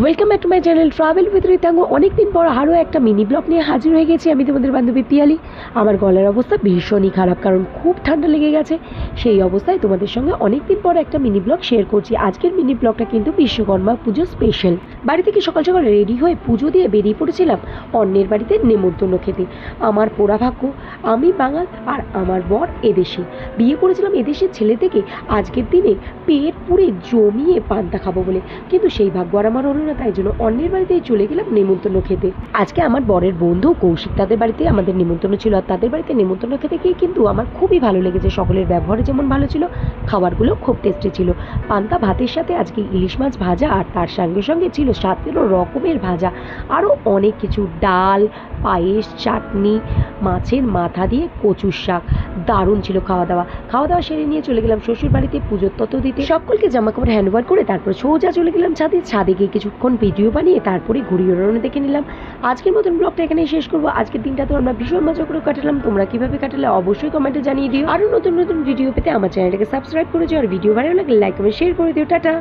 Welcome back to my channel travel with রিতাঙ্গ। অনেকদিন পর আরও একটা মিনি ব্লগ নিয়ে হাজির হয়ে গেছি আমি তোমাদের বান্ধবী পিয়ালি। আমার গলার অবস্থা ভীষণই খারাপ, কারণ খুব ঠান্ডা লেগে গেছে। সেই অবস্থায় তোমাদের সঙ্গে অনেকদিন পর একটা মিনি ব্লগ শেয়ার করছি। আজকের মিনি ব্লগটা কিন্তু বিশ্বকর্মা পুজো স্পেশাল। বাড়ি থেকে সকাল সকাল রেডি হয়ে পুজো দিয়ে বেরিয়ে পড়েছিলাম অন্যের বাড়িতে নেমন্তন্ন খেতে। আমার পোড়া ভাগ্য, আমি বাঙাল আর আমার বর এদেশি। বিয়ে করেছিলাম এদেশের ছেলে থেকে, আজকের দিনে পেট পুড়ে জমিয়ে পান্তা খাবো বলে, কিন্তু সেই ভাগ্য আর আমার হলো না। তাই জন্য অন্যের বাড়িতেই চলে গেলাম নেমন্তন্ন খেতে। আজকে আমার বরের বন্ধু কৌশিক, তাদের বাড়িতে আমাদের নেমন্তন্ন ছিল। আর তাদের বাড়িতে নেমন্তন্ন খেতে গিয়ে কিন্তু আমার খুবই ভালো লেগেছে। সকলের ব্যবহার যেমন ভালো ছিল, খাবারগুলো খুব টেস্টি ছিল। পান্তা ভাতের সাথে আজকে ইলিশ মাছ ভাজা, আর তার সঙ্গে সঙ্গে ছিল 7 রকমের ভাজা, আরও অনেক কিছু, ডাল, পায়েস, চাটনি, মাছের মাথা দিয়ে কচুর শাক। দারুণ ছিল খাওয়া দাওয়া। সেরে নিয়ে চলে গেলাম শ্বশুর বাড়িতে পুজোর তত্ত্ব দিতে। সকলকে জামা কাপড় হ্যান্ড ওভার করে তারপর সোজা চলে গেলাম ছাদে গিয়ে কিছুক্ষণ ভিডিও বানিয়ে তারপরে ঘুরিয়ে ওড়ানো দেখে নিলাম। আজকের মতন ব্লগটা এখানেই শেষ করবো। আজকের দিনটা তো আমরা ভীষণ মজা করে কাটালাম। তোমরা কিভাবে কাটালে অবশ্যই কমেন্টে জানিয়ে দিও। আরও নতুন নতুন ভিডিও পেতে আমার চ্যানেলটাকে সাবস্ক্রাইব করে দিও, আর ভিডিও ভালো লাগলে লাইক কমেন্ট শেয়ার করে দিও। টাটা।